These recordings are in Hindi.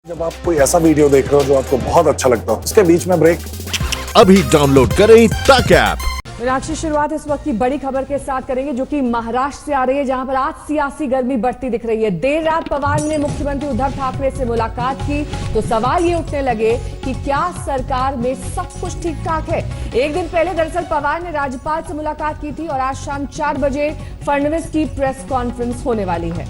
जब आप कोई ऐसा वीडियो देख रहे हो जो आपको बहुत अच्छा लगता हो, उसके बीच में ब्रेक। अभी डाउनलोड करें तक ऐप। मीनाक्षी, शुरुआत इस वक्त की बड़ी खबर के साथ करेंगे जो कि महाराष्ट्र से आ रही है, जहां पर आज सियासी गर्मी बढ़ती दिख रही है। देर रात पवार ने मुख्यमंत्री उद्धव ठाकरे से मुलाकात की तो सवाल ये उठने लगे कि क्या सरकार में सब कुछ ठीक ठाक है। एक दिन पहले दरअसल पवार ने राज्यपाल से मुलाकात की थी और आज शाम 4 बजे फडणवीस की प्रेस कॉन्फ्रेंस होने वाली है।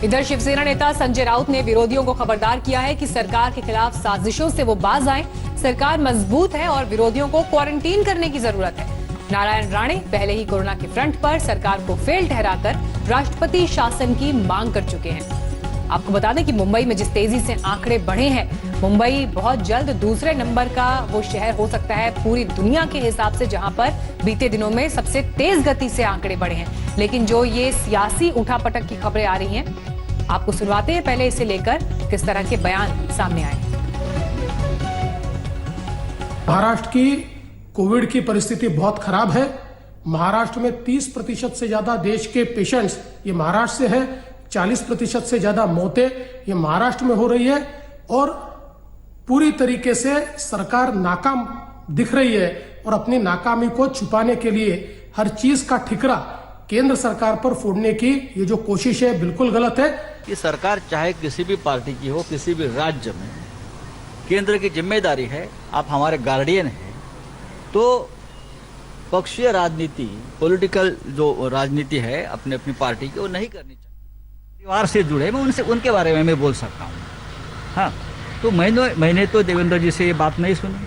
इधर शिवसेना नेता संजय राउत ने विरोधियों को खबरदार किया है कि सरकार के खिलाफ साजिशों से वो बाज आए। सरकार मजबूत है और विरोधियों को क्वारंटीन करने की जरूरत है। नारायण राणे पहले ही कोरोना के फ्रंट पर सरकार को फेल ठहराकर राष्ट्रपति शासन की मांग कर चुके हैं। आपको बता दें कि मुंबई में जिस तेजी से आंकड़े बढ़े हैं, मुंबई बहुत जल्द दूसरे नंबर का वो शहर हो सकता है पूरी दुनिया के हिसाब से, जहां पर बीते दिनों में सबसे तेज गति से आंकड़े बढ़े हैं। लेकिन जो ये सियासी उठापटक की खबरें आ रही हैं, आपको सुनवाते हैं पहले इसे लेकर किस तरह के बयान सामने आए। महाराष्ट्र की कोविड की परिस्थिति बहुत खराब है। महाराष्ट्र में 30% से ज्यादा देश के पेशेंट्स ये महाराष्ट्र से हैं। 40% से ज्यादा मौतें ये महाराष्ट्र में हो रही है और पूरी तरीके से सरकार नाकाम दिख रही है और अपनी नाकामी को छुपाने के लिए हर चीज का ठिकरा केंद्र सरकार पर फोड़ने की ये जो कोशिश है बिल्कुल गलत है। ये सरकार चाहे किसी भी पार्टी की हो, किसी भी राज्य में, केंद्र की जिम्मेदारी है, आप हमारे गार्डियन हैं, तो पक्षीय राजनीति, पॉलिटिकल जो राजनीति है अपनी अपनी पार्टी की, वो नहीं करनी चाहिए। परिवार से जुड़े मैं उनसे उनके बारे में मैं बोल सकता हूँ। हाँ, तो मैंने तो देवेंद्र जी से ये बात नहीं सुनी,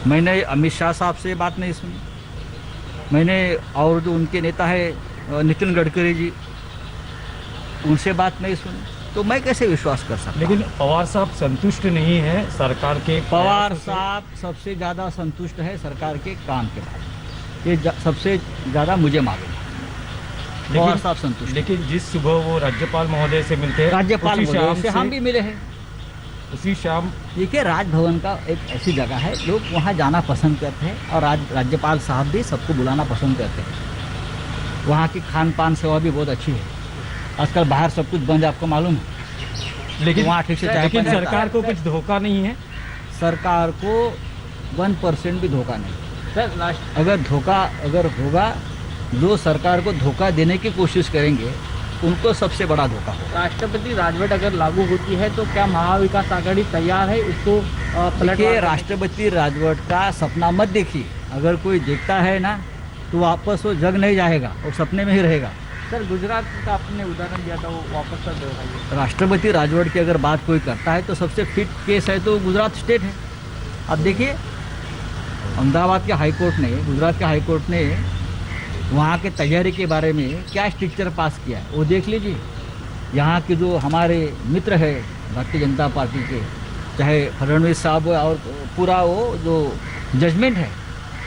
मैंने अमित शाह साहब से ये बात नहीं सुनी, मैंने और जो उनके नेता है नितिन गडकरी जी, उनसे बात नहीं सुनी, तो मैं कैसे विश्वास कर सकता। लेकिन पवार साहब संतुष्ट नहीं है सरकार के। पवार साहब सबसे ज़्यादा संतुष्ट है सरकार के काम के बाद, ये सबसे ज़्यादा मुझे मालूम है। पवार साहब संतुष्ट। लेकिन जिस सुबह वो राज्यपाल महोदय से मिलते हैं, राज्यपाल महोदय से हम भी मिले हैं उसी शाम। देखिए, राजभवन का एक ऐसी जगह है, लोग वहाँ जाना पसंद करते हैं और राज्यपाल साहब भी सबको बुलाना पसंद करते हैं। वहाँ की खान पान सेवा भी बहुत अच्छी है। आजकल बाहर सब कुछ बंद, आपको मालूम है, लेकिन वहाँ ठीक से लेकिन सरकार को कुछ धोखा नहीं है। सरकार को 1% भी धोखा नहीं। सर, अगर होगा, जो सरकार को धोखा देने की कोशिश करेंगे उनको सबसे बड़ा धोखा होगा। राष्ट्रपति राजवट अगर लागू होती है तो क्या महाविकास आघाड़ी तैयार है उसको पलटने? राष्ट्रपति राजवट का सपना मत देखिए। अगर कोई देखता है ना तो वापस वो जग नहीं जाएगा और सपने में ही रहेगा। सर, गुजरात का आपने उदाहरण दिया था, वो वापस कर दोहराइए। राष्ट्रपति राजवट की अगर बात कोई करता है तो सबसे फिट केस है तो गुजरात स्टेट है। अब देखिए, अहमदाबाद के हाईकोर्ट ने, गुजरात के हाईकोर्ट ने वहाँ के तैयारी के बारे में क्या स्ट्रक्चर पास किया है वो देख लीजिए। यहाँ के जो हमारे मित्र है भारतीय जनता पार्टी के, चाहे फडणवीस साहब और पूरा वो जो जजमेंट है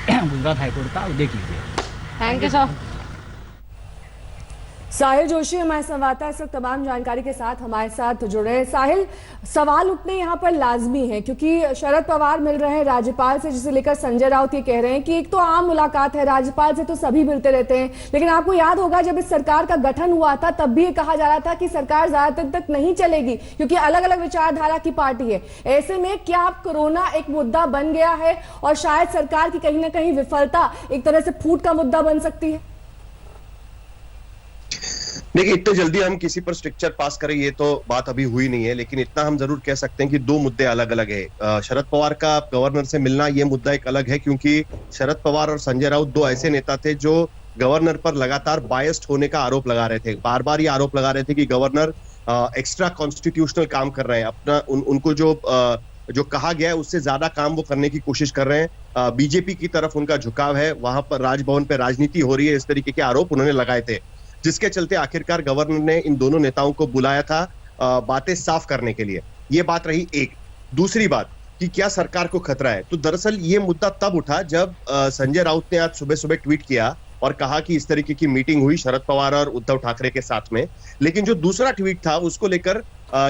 गुजरात हाईकोर्ट का, वो देख लीजिए। Thank you sir. Sahil Joshi हमारे संवाददाता इस वक्त तमाम जानकारी के साथ हमारे साथ जुड़े हैं। साहिल, सवाल उठने यहाँ पर लाजमी है क्योंकि शरद पवार मिल रहे हैं राज्यपाल से, जिसे लेकर संजय राउत ये कह रहे हैं कि एक तो आम मुलाकात है, राज्यपाल से तो सभी मिलते रहते हैं, लेकिन आपको याद होगा जब इस सरकार का गठन हुआ था तब भी ये कहा जा रहा था कि सरकार ज्यादा दिन तक नहीं चलेगी क्योंकि अलग अलग विचारधारा की पार्टी है। ऐसे में क्या अब कोरोना एक मुद्दा बन गया है और शायद सरकार की कहीं ना कहीं विफलता एक तरह से फूट का मुद्दा बन सकती है? देखिए, इतने जल्दी हम किसी पर स्ट्रक्चर पास करें ये तो बात अभी हुई नहीं है, लेकिन इतना हम जरूर कह सकते हैं कि दो मुद्दे अलग अलग है। शरद पवार का गवर्नर से मिलना ये मुद्दा एक अलग है क्योंकि शरद पवार और संजय राउत दो ऐसे नेता थे जो गवर्नर पर लगातार बायस्ड होने का आरोप लगा रहे थे। बार बार ये आरोप लगा रहे थे कि गवर्नर एक्स्ट्रा कॉन्स्टिट्यूशनल काम कर रहे हैं, अपना उनको जो कहा गया है उससे ज्यादा काम वो करने की कोशिश कर रहे हैं। बीजेपी की तरफ उनका झुकाव है, वहां पर राजभवन पर राजनीति हो रही है, इस तरीके के आरोप उन्होंने लगाए थे, जिसके चलते आखिरकार गवर्नर ने इन दोनों नेताओं को बुलाया था बातें साफ करने के लिए। ये बात रही एक। दूसरी बात कि क्या सरकार को खतरा है, तो दरअसल ये मुद्दा तब उठा जब संजय राउत ने आज सुबह सुबह ट्वीट किया और कहा कि इस तरीके की मीटिंग हुई शरद पवार और उद्धव ठाकरे के साथ में। लेकिन जो दूसरा ट्वीट था उसको लेकर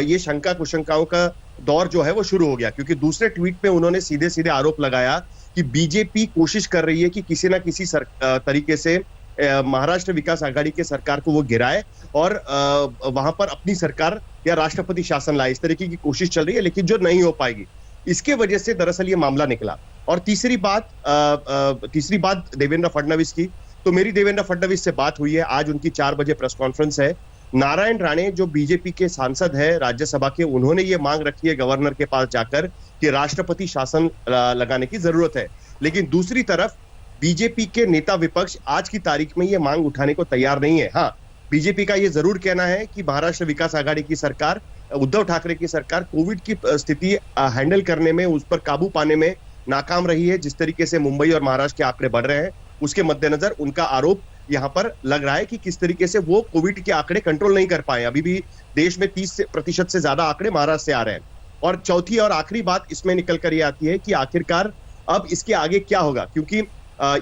ये शंका कुशंकाओं का दौर जो है वो शुरू हो गया, क्योंकि दूसरे ट्वीट पे उन्होंने सीधे सीधे आरोप लगाया कि बीजेपी कोशिश कर रही है कि किसी ना किसी तरीके से महाराष्ट्र विकास आघाड़ी के सरकार को वो गिराए और वहां पर अपनी सरकार या राष्ट्रपति शासन लाए, इस तरीके की कोशिश चल रही है, लेकिन जो नहीं हो पाएगी। इसके वजह से दरअसल ये मामला निकला। और तीसरी बात देवेंद्र फडणवीस की, तो मेरी देवेंद्र फडणवीस से बात हुई है, आज उनकी 4 बजे प्रेस कॉन्फ्रेंस है। नारायण राणे जो बीजेपी के सांसद है राज्यसभा के, उन्होंने ये मांग रखी है गवर्नर के पास जाकर कि राष्ट्रपति शासन लगाने की जरूरत है। लेकिन दूसरी तरफ बीजेपी के नेता विपक्ष आज की तारीख में ये मांग उठाने को तैयार नहीं है। हाँ, बीजेपी का ये जरूर कहना है कि महाराष्ट्र विकास आघाड़ी की सरकार, उद्धव ठाकरे की सरकार कोविड की स्थिति हैंडल करने में, उस पर काबू पाने में नाकाम रही है। जिस तरीके से मुंबई और महाराष्ट्र के आंकड़े बढ़ रहे हैं, उसके मद्देनजर उनका आरोप यहां पर लग रहा है कि किस तरीके से वो कोविड के आंकड़े कंट्रोल नहीं कर पाए। अभी भी देश में 30% से ज्यादा आंकड़े महाराष्ट्र से आ रहे हैं। और चौथी और आखिरी बात इसमें निकल कर ये आती है कि आखिरकार अब इसके आगे क्या होगा, क्योंकि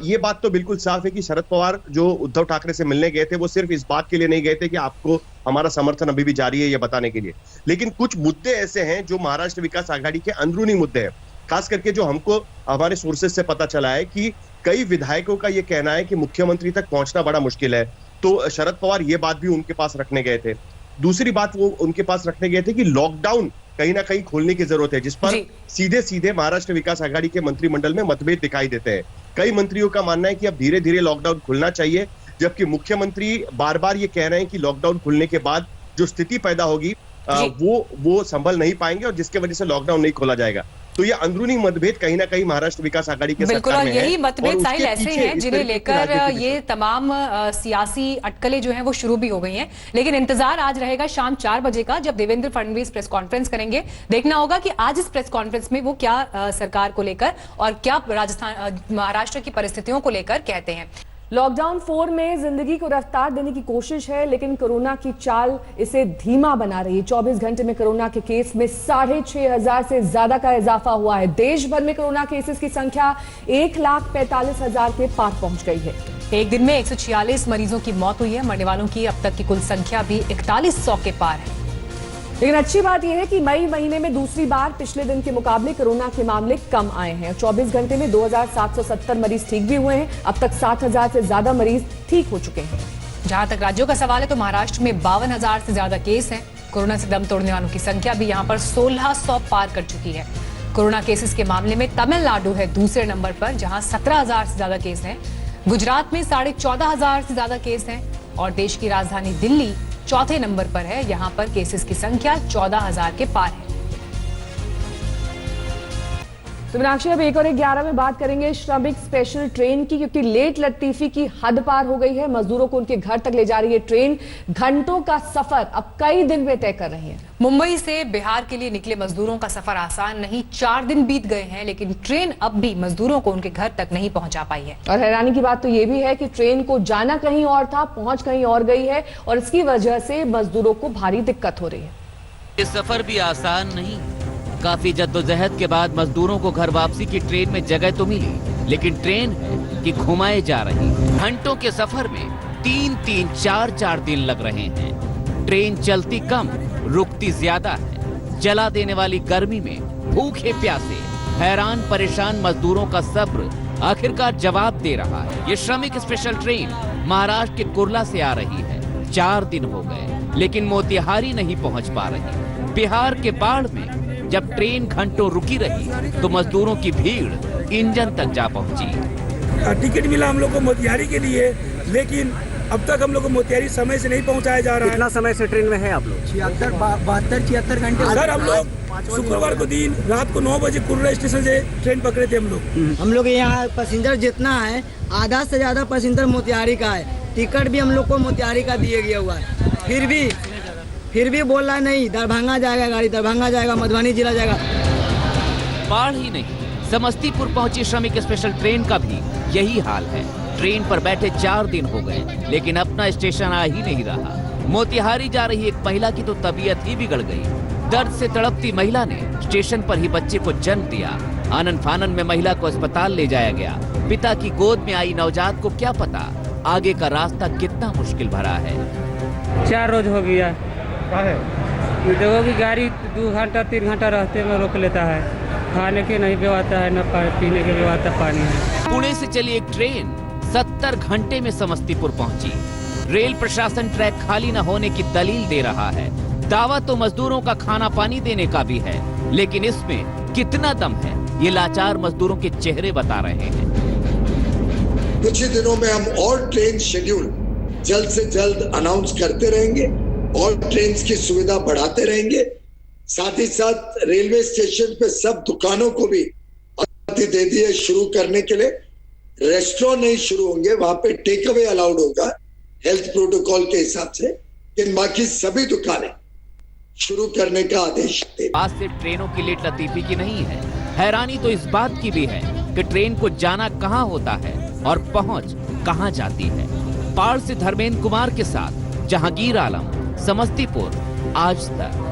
ये बात तो बिल्कुल साफ है कि शरद पवार जो उद्धव ठाकरे से मिलने गए थे, वो सिर्फ इस बात के लिए नहीं गए थे कि आपको हमारा समर्थन अभी भी जारी है ये बताने के लिए, लेकिन कुछ मुद्दे ऐसे हैं जो महाराष्ट्र विकास आघाड़ी के अंदरूनी मुद्दे हैं। खास करके जो हमको हमारे सोर्सेज से पता चला है कि कई विधायकों का ये कहना है कि मुख्यमंत्री तक पहुंचना बड़ा मुश्किल है, तो शरद पवार ये बात भी उनके पास रखने गए थे। दूसरी बात वो उनके पास रखने गए थे कि लॉकडाउन कहीं ना कहीं खोलने की जरूरत है, जिस पर सीधे सीधे महाराष्ट्र विकास आघाड़ी के मंत्रिमंडल में मतभेद दिखाई देते हैं। कई मंत्रियों का मानना है कि अब धीरे धीरे लॉकडाउन खुलना चाहिए, जबकि मुख्यमंत्री बार बार ये कह रहे हैं कि लॉकडाउन खुलने के बाद जो स्थिति पैदा होगी वो संभल नहीं पाएंगे और जिसके वजह से लॉकडाउन नहीं खोला जाएगा। तो ये अंदरूनी मतभेद कहीं ना कहीं महाराष्ट्र विकास आघाड़ी के बिल्कुल, सरकार और में यही है। मतभेद साहिल ऐसे हैं जिन्हें लेकर ये ये तमाम सियासी अटकलें जो हैं वो शुरू भी हो गई हैं। लेकिन इंतजार आज रहेगा शाम 4 बजे का, जब देवेंद्र फडणवीस प्रेस कॉन्फ्रेंस करेंगे। देखना होगा कि आज इस प्रेस कॉन्फ्रेंस में वो क्या सरकार को लेकर और क्या महाराष्ट्र की परिस्थितियों को लेकर कहते हैं। लॉकडाउन 4 में जिंदगी को रफ्तार देने की कोशिश है, लेकिन कोरोना की चाल इसे धीमा बना रही है। 24 घंटे में कोरोना के केस में 6,500 से ज्यादा का इजाफा हुआ है। देश भर में कोरोना केसेस की संख्या 1,45,000 के पार पहुंच गई है। एक दिन में 146 मरीजों की मौत हुई है। मरने वालों की अब तक की कुल संख्या भी 4100 के पार है। लेकिन अच्छी बात यह है कि मई महीने में दूसरी बार पिछले दिन के मुकाबले कोरोना के मामले कम आए हैं। 24 घंटे में 2,770 मरीज ठीक भी हुए हैं। अब तक 7,000 से ज्यादा मरीज ठीक हो चुके हैं। जहां तक राज्यों का सवाल है तो महाराष्ट्र में 52,000 से ज्यादा केस हैं। कोरोना से दम तोड़ने वालों की संख्या भी यहां पर 1,600 पार कर चुकी है। कोरोना केसेस के मामले में तमिलनाडु है दूसरे नंबर पर, जहां 17,000 से ज्यादा केस हैं। गुजरात में 14,500 से ज्यादा केस हैं और देश की राजधानी दिल्ली चौथे नंबर पर है। यहां पर केसेस की संख्या 14,000 के पार है। तो मीनाक्षी, अब 1 और 11 में बात करेंगे श्रमिक स्पेशल ट्रेन की, क्योंकि लेट लतीफी की हद पार हो गई है। मजदूरों को उनके घर तक ले जा रही है ट्रेन। घंटों का सफर अब कई दिन में तय कर रही है। मुंबई से बिहार के लिए निकले मजदूरों का सफर आसान नहीं। 4 दिन बीत गए हैं, लेकिन ट्रेन अब भी मजदूरों को उनके घर तक नहीं पहुंचा पाई है। और हैरानी की बात तो ये भी है कि ट्रेन को जाना कहीं और था, पहुंच कहीं और गई है, और इसकी वजह से मजदूरों को भारी दिक्कत हो रही है। ये सफर भी आसान नहीं। काफी जद्दोजहद के बाद मजदूरों को घर वापसी की ट्रेन में जगह तो मिली, लेकिन ट्रेन है कि घुमाए जा रही है। घंटों के सफर में 3-3, 4-4 दिन लग रहे हैं। ट्रेन चलती कम, रुकती ज्यादा है। जला देने वाली गर्मी में भूखे प्यासे हैरान परेशान मजदूरों का सब्र आखिरकार जवाब दे रहा है। ये श्रमिक स्पेशल ट्रेन महाराष्ट्र के कुर्ला से आ रही है। 4 दिन हो गए, लेकिन मोतिहारी नहीं पहुंच पा रही। बिहार के बाढ़ में जब ट्रेन घंटों रुकी रही तो मजदूरों की भीड़ इंजन तक जा पहुंची। टिकट मिला हम लोग को मोतिहारी के लिए, लेकिन अब तक हम लोग को मोतिहारी समय से नहीं पहुंचाया जा रहा है। कितना समय से ट्रेन में है आप लोग? 76 घंटे सर। हम लोग शुक्रवार को दिन रात को 9 बजे कुर्ला स्टेशन से ट्रेन पकड़े थे। हम लोग यहाँ पैसेंजर जितना है, आधा से ज्यादा पैसेंजर मोतिहारी का है। टिकट भी हम लोग को मोतिहारी का दिया गया हुआ है, फिर भी बोल रहा है नहीं, दरभंगा जाएगा गाड़ी, दरभंगा जाएगा, मधुबनी जिला जाएगा। बाढ़ ही नहीं, समस्तीपुर पहुंची श्रमिक स्पेशल ट्रेन का भी यही हाल है। ट्रेन पर बैठे 4 दिन हो गए, लेकिन अपना स्टेशन आ ही नहीं रहा। मोतिहारी जा रही एक महिला की तो तबीयत ही बिगड़ गई। दर्द से तड़पती महिला ने स्टेशन पर ही बच्चे को जन्म दिया। आनन फानन में महिला को अस्पताल ले जाया गया। पिता की गोद में आई नवजात को क्या पता आगे का रास्ता कितना मुश्किल भरा है। 4 रोज हो गया देखो कि गाड़ी 2 घंटा 3 घंटा रास्ते में रोक लेता है। खाने की नहीं व्यवस्था है, न पीने की व्यवस्था, पानी है। पुणे से चली एक ट्रेन 70 घंटे में समस्तीपुर पहुंची। रेल प्रशासन ट्रैक खाली न होने की दलील दे रहा है। दावा तो मजदूरों का खाना पानी देने का भी है, लेकिन इसमें कितना दम है ये लाचार मजदूरों के चेहरे बता रहे हैं। कुछ ही दिनों में हम और ट्रेन शेड्यूल जल्द से जल्द अनाउंस करते रहेंगे और ट्रेन की सुविधा बढ़ाते रहेंगे। साथ ही साथ रेलवे स्टेशन पे सब दुकानों को भी अनुमति दे दी है शुरू करने के लिए। रेस्टोरेंट नहीं शुरू होंगे, वहां पे टेक अवे अलाउड होगा हेल्थ प्रोटोकॉल के हिसाब से, लेकिन बाकी सभी दुकानें शुरू करने का आदेश दे। आज सिर्फ ट्रेनों की लेट लतीफी की नहीं है, हैरानी तो इस बात की भी है कि ट्रेन को जाना कहां होता है और पहुंच कहां जाती है। पाड़ से धर्मेंद्र कुमार के साथ जहांगीर आलम, समस्तीपुर, आज तक।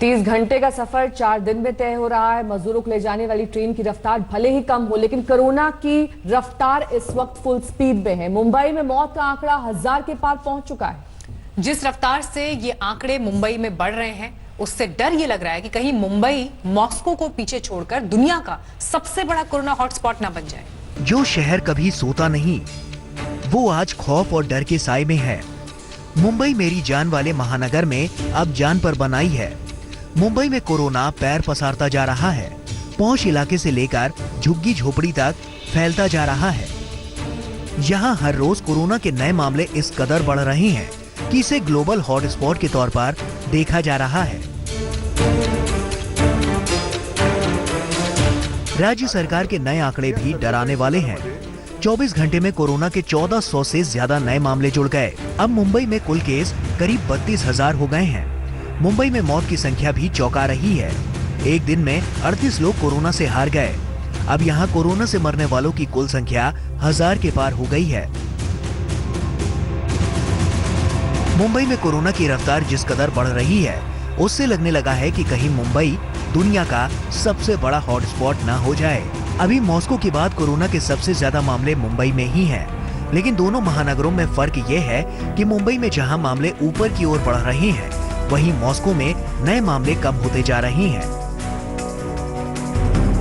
30 घंटे का सफर 4 दिन में तय हो रहा है। मजदूरों को ले जाने वाली ट्रेन की रफ्तार भले ही कम हो, लेकिन कोरोना की रफ्तार इस वक्त फुल स्पीड में है। मुंबई में मौत का आंकड़ा 1000 के पार पहुंच चुका है। जिस रफ्तार से ये आंकड़े मुंबई में बढ़ रहे हैं, उससे डर ये लग रहा है कि कहीं मुंबई मॉस्को को पीछे छोड़कर दुनिया का सबसे बड़ा कोरोना हॉटस्पॉट ना बन जाए। जो शहर कभी सोता नहीं, वो आज खौफ और डर के साए में है। मुंबई मेरी जान वाले महानगर में अब जान पर बनाई है। मुंबई में कोरोना पैर पसारता जा रहा है। पहुंच इलाके से लेकर झुग्गी झोपड़ी तक फैलता जा रहा है। यहाँ हर रोज कोरोना के नए मामले इस कदर बढ़ रहे हैं कि इसे ग्लोबल हॉटस्पॉट के तौर पर देखा जा रहा है। राज्य सरकार के नए आंकड़े भी डराने वाले हैं। 24 घंटे में कोरोना के 1400 से ज्यादा नए मामले जुड़ गए। अब मुंबई में कुल केस करीब 32,000 हो गए हैं। मुंबई में मौत की संख्या भी चौंका रही है। एक दिन में 38 लोग कोरोना से हार गए। अब यहाँ कोरोना से मरने वालों की कुल संख्या 1000 के पार हो गई है। मुंबई में कोरोना की रफ्तार जिस कदर बढ़ रही है, उससे लगने लगा है कि कहीं मुंबई दुनिया का सबसे बड़ा हॉटस्पॉट न हो जाए। अभी मॉस्को के बाद कोरोना के सबसे ज्यादा मामले मुंबई में ही हैं, लेकिन दोनों महानगरों में फर्क ये है कि मुंबई में जहां मामले ऊपर की ओर बढ़ रहे हैं, वहीं मॉस्को में नए मामले कम होते जा रहे हैं।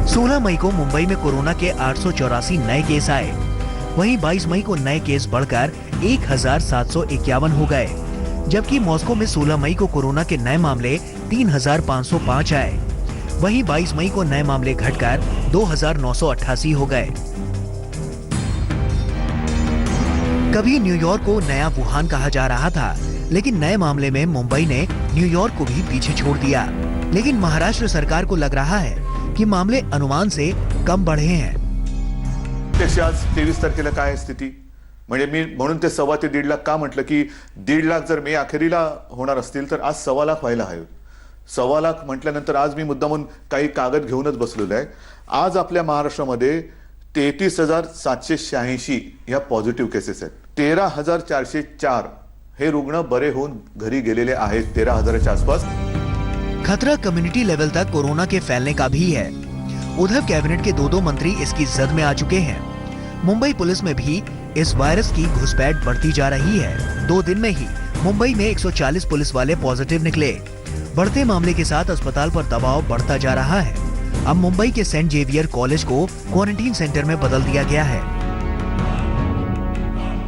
16 मई को मुंबई में कोरोना के 884 नए केस आए। वहीं 22 मई को नए केस बढ़कर 1751 हो गए, जबकि मॉस्को में 16 मई को कोरोना के नए मामले 3505 आए। वहीं 22 मई को नए मामले घटकर 2988 हो गए। कभी न्यूयॉर्क को नया वुहान कहा जा रहा था, लेकिन नए मामले में मुंबई ने न्यूयॉर्क को भी पीछे छोड़ दिया। लेकिन महाराष्ट्र सरकार को लग रहा है कि मामले अनुमान से कम बढ़े हैं। आज 23 तारखेला काय स्थिती, म्हणजे मी म्हणून ते 1.25 ते 1.5 लाख का म्हटलं की 1.5 लाख जर मे अखेरीला होणार असतील तर आज 1.25 लाख व्हायला हवे। 1.25 लाख म्हटल्यानंतर आज मी मुद्दामून काही कागद घेऊनच बसलेलो आहे। आज आपल्या महाराष्ट्रामध्ये 33,786 ह्या पॉझिटिव्ह केसेस आहेत। 13,404 हे रुग्ण बरे होऊन घरी गेलेले आहेत 13,000च्या आसपास। खतरा कम्युनिटी लेवल तक कोरोना के फैलने का भी है। उधर कैबिनेट के 2 मंत्री इसकी जद में आ चुके हैं। मुंबई पुलिस में भी इस वायरस की घुसपैठ बढ़ती जा रही है। 2 दिन में ही मुंबई में 140 पुलिस वाले पॉजिटिव निकले। बढ़ते मामले के साथ अस्पताल पर दबाव बढ़ता जा रहा है। अब मुंबई के सेंट जेवियर कॉलेज को क्वारंटीन सेंटर में बदल दिया गया है।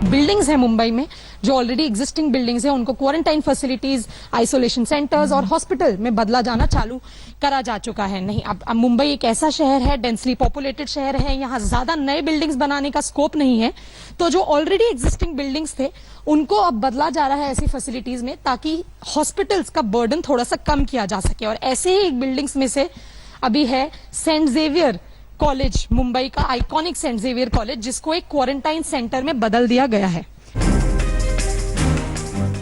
बिल्डिंग्स है मुंबई में जो ऑलरेडी एग्जिस्टिंग बिल्डिंग्स है, उनको क्वारंटाइन फैसिलिटीज, आइसोलेशन सेंटर्स और हॉस्पिटल में बदला जाना चालू करा जा चुका है। नहीं, अब मुंबई एक ऐसा शहर है, डेंसली पॉपुलेटेड शहर है, यहाँ ज्यादा नए बिल्डिंग्स बनाने का स्कोप नहीं है। तो जो ऑलरेडी एग्जिस्टिंग बिल्डिंग्स थे उनको अब बदला जा रहा है ऐसी फैसिलिटीज में, ताकि हॉस्पिटल्स का बर्डन थोड़ा सा कम किया जा सके। और ऐसे ही एक बिल्डिंग्स में से अभी है सेंट जेवियर कॉलेज, मुंबई का आइकॉनिक सेंट जेवियर कॉलेज, जिसको एक क्वारंटाइन सेंटर में बदल दिया गया है।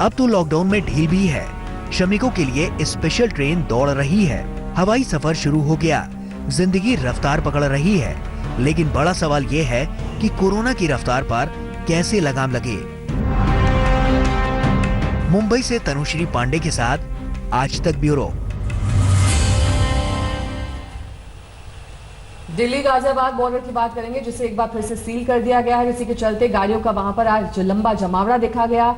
अब तो लॉकडाउन में ढील भी है। श्रमिकों के लिए स्पेशल ट्रेन दौड़ रही है। हवाई सफर शुरू हो गया। जिंदगी रफ्तार पकड़ रही है। लेकिन बड़ा सवाल ये है कि कोरोना की रफ्तार पर कैसे लगाम लगे। मुंबई से तनुश्री पांडे के साथ आज तक ब्यूरो। दिल्ली गाजियाबाद बॉर्डर की बात करेंगे, जिसे एक बार फिर से सील कर दिया गया है, जिसके के चलते गाड़ियों का वहां पर आज लंबा जमावड़ा देखा गया।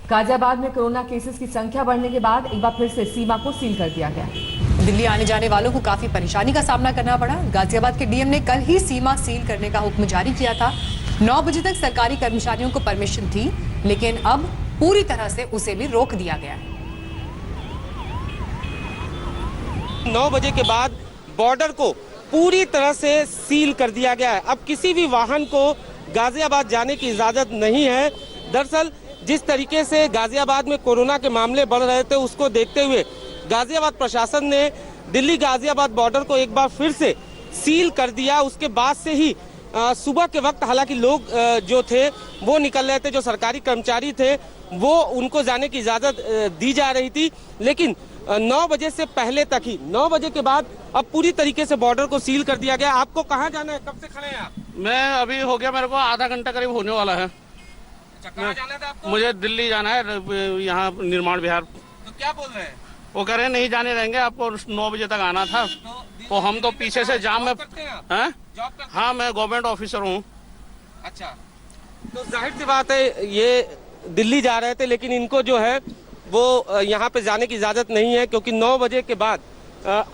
गाजियाबाद में कोरोना केसेस की संख्या बढ़ने के बाद एक बार फिर से सीमा को सील कर दिया गया। दिल्ली आने जाने वालों को काफी परेशानी का सामना करना पड़ा। गाजियाबाद के डीएम ने कल ही सीमा सील करने का हुक्म जारी किया था। 9 बजे तक सरकारी कर्मचारियों को परमिशन थी, लेकिन अब पूरी तरह से उसे भी रोक दिया गया है। 9 बजे के बाद बॉर्डर को पूरी तरह से सील कर दिया गया है। अब किसी भी वाहन को गाजियाबाद जाने की इजाजत नहीं है। दरअसल जिस तरीके से गाजियाबाद में कोरोना के मामले बढ़ रहे थे, उसको देखते हुए गाजियाबाद प्रशासन ने दिल्ली गाजियाबाद बॉर्डर को एक बार फिर से सील कर दिया। उसके बाद से ही सुबह के वक्त हालांकि लोग जो थे वो निकल रहे थे, जो सरकारी कर्मचारी थे वो उनको जाने की इजाजत दी जा रही थी, लेकिन 9 बजे से पहले तक ही 9 बजे के बाद अब पूरी तरीके से बॉर्डर को सील कर दिया गया। आपको कहाँ जाना है, कब से खड़े हैं आप? मैं अभी हो गया, मेरे को आधा घंटा करीब होने वाला है। कहाँ जाना था आपको? मुझे दिल्ली जाना है, यहाँ निर्माण बिहार। तो क्या बोल रहे हैं? वो कह रहे हैं नहीं जाने देंगे, आपको 9 बजे तक आना था। तो हम तो पीछे से जाम में हैं। हाँ, मैं गवर्नमेंट ऑफिसर हूँ। अच्छा, तो जाहिर सी बात है ये दिल्ली जा रहे थे, लेकिन इनको जो है वो यहाँ पे जाने की इजाजत नहीं है, क्योंकि 9 बजे के बाद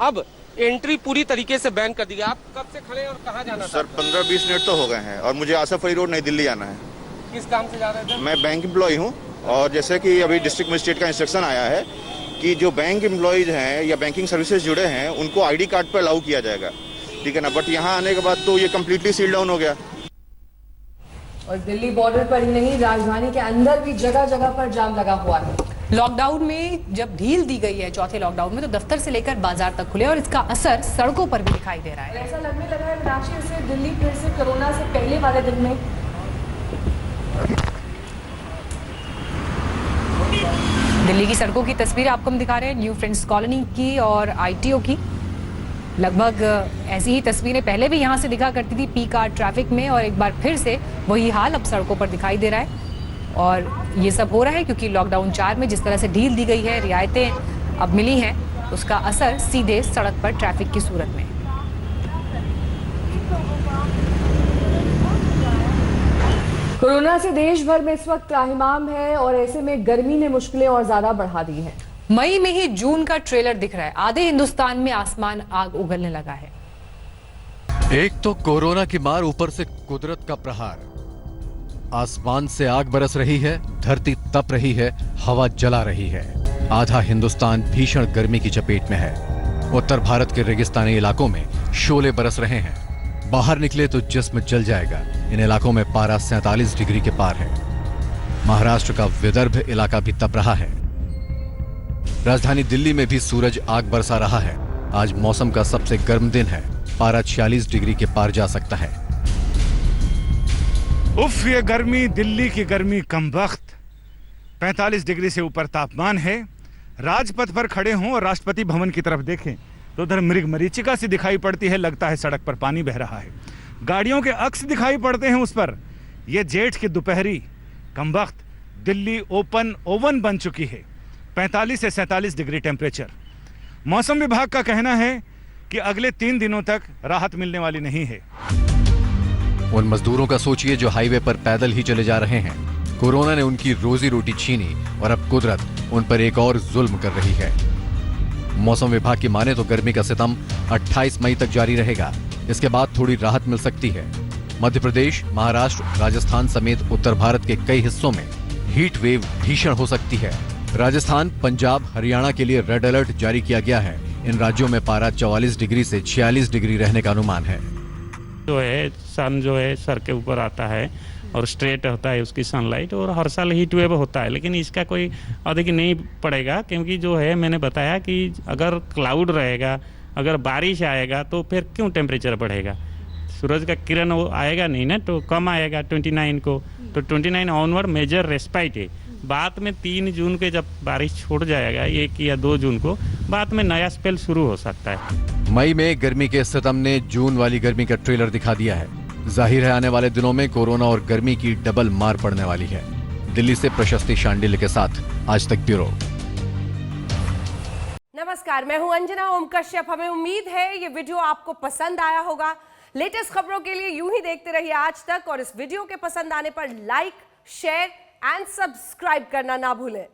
अब एंट्री पूरी तरीके से बैन कर दी गई। आप कब से खड़े और कहाँ जाना था? सर 15-20 मिनट तो हो गए हैं और मुझे आसफ अली रोड नई दिल्ली जाना है। किस काम से जा रहे थे? मैं बैंक एम्प्लॉय हूँ और जैसे कि अभी डिस्ट्रिक्ट मजिस्ट्रेट का इंस्ट्रक्शन आया है कि जो बैंक एम्प्लॉयज हैं या बैंकिंग सर्विसेज जुड़े हैं उनको आईडी कार्ड पर अलाउ किया जाएगा, ठीक है ना। बट यहाँ आने के बाद तो ये कम्प्लीटली सील डाउन हो गया। और दिल्ली बॉर्डर पर ही नहीं, राजधानी के अंदर भी जगह जगह पर जाम लगा हुआ है। लॉकडाउन में जब ढील दी गई है, चौथे लॉकडाउन में, तो दफ्तर से लेकर बाजार तक खुले और इसका असर सड़कों पर भी दिखाई दे रहा है। ऐसा लगने लगा है राशि से दिल्ली फिर से कोरोना से पहले वाले दिन में दिल्ली की सड़कों की तस्वीर आपको हम दिखा रहे हैं, न्यू फ्रेंड्स कॉलोनी की और आईटीओ की। लगभग ऐसी ही तस्वीरें पहले भी यहाँ से दिखा करती थी पीक आवर ट्रैफिक में, और एक बार फिर से वही हाल अब सड़कों पर दिखाई दे रहा है। और ये सब हो रहा है क्योंकि लॉकडाउन 4 में जिस तरह से ढील दी गई है, रियायतें अब मिली हैं, उसका असर सीधे सड़क पर ट्रैफिक की सूरत में। कोरोना से देश भर में इस वक्त त्राहिमाम है और ऐसे में गर्मी ने मुश्किलें और ज्यादा बढ़ा दी है। मई में ही जून का ट्रेलर दिख रहा है, आधे हिंदुस्तान में आसमान आग उगलने लगा है। एक तो कोरोना की मार, ऊपर से कुदरत का प्रहार। आसमान से आग बरस रही है, धरती तप रही है, हवा जला रही है। आधा हिंदुस्तान भीषण गर्मी की चपेट में है। उत्तर भारत के रेगिस्तानी इलाकों में शोले बरस रहे हैं। बाहर निकले तो जिस्म जल जाएगा। इन इलाकों में पारा 47 डिग्री के पार है। महाराष्ट्र का विदर्भ इलाका भी तप रहा है। राजधानी दिल्ली में भी सूरज आग बरसा रहा है। आज मौसम का सबसे गर्म दिन है। पारा 46 डिग्री के पार जा सकता है। उफ, ये गर्मी, दिल्ली की गर्मी कमबख्त। 45 डिग्री से ऊपर तापमान है। राजपथ पर खड़े हों और राष्ट्रपति भवन की तरफ देखें तो उधर मृग मरीचिका सी दिखाई पड़ती है। लगता है सड़क पर पानी बह रहा है। गाड़ियों के अक्स दिखाई पड़ते हैं उस पर। यह जेठ की दोपहरी कमबख्त दिल्ली ओपन ओवन बन चुकी है। 45 से 47 डिग्री टेम्परेचर। मौसम विभाग का कहना है कि अगले 3 दिनों तक राहत मिलने वाली नहीं है। उन मजदूरों का सोचिए जो हाईवे पर पैदल ही चले जा रहे हैं। कोरोना ने उनकी रोजी रोटी छीनी और अब कुदरत उन पर एक और जुल्म कर रही है। मौसम विभाग की माने तो गर्मी का सितम 28 मई तक जारी रहेगा। इसके बाद थोड़ी राहत मिल सकती है। मध्य प्रदेश, महाराष्ट्र, राजस्थान समेत उत्तर भारत के कई हिस्सों में हीट वेव भीषण हो सकती है। राजस्थान, पंजाब, हरियाणा के लिए रेड अलर्ट जारी किया गया है। इन राज्यों में पारा 44 डिग्री से 46 डिग्री रहने का अनुमान है। जो है सन जो है सर के ऊपर आता है और स्ट्रेट होता है उसकी सनलाइट, और हर साल हीट वेव होता है, लेकिन इसका कोई अधिक नहीं पड़ेगा क्योंकि जो है मैंने बताया कि अगर क्लाउड रहेगा, अगर बारिश आएगा तो फिर क्यों टेम्परेचर बढ़ेगा। सूरज का किरण वो आएगा नहीं ना, तो कम आएगा 29 को, तो 29 ऑनवर्ड मेजर रेस्पाइट है। बाद में 3 जून के जब बारिश छोड़ जाएगा, 1 या 2 जून को, बाद में नया स्पेल शुरू हो सकता है। मई में गर्मी के सितम ने जून वाली गर्मी का ट्रेलर दिखा दिया है। जाहिर है आने वाले दिनों में कोरोना और गर्मी की डबल मार पड़ने वाली है। दिल्ली से प्रशस्ति शांडिल्य के साथ आज तक ब्यूरो। नमस्कार, मैं हूं अंजना ओम कश्यप। हमें उम्मीद है ये वीडियो आपको पसंद आया होगा। लेटेस्ट खबरों के लिए यूं ही देखते रहिए आज तक, और इस वीडियो के पसंद आने पर लाइक, शेयर एंड सब्सक्राइब करना ना भूलें।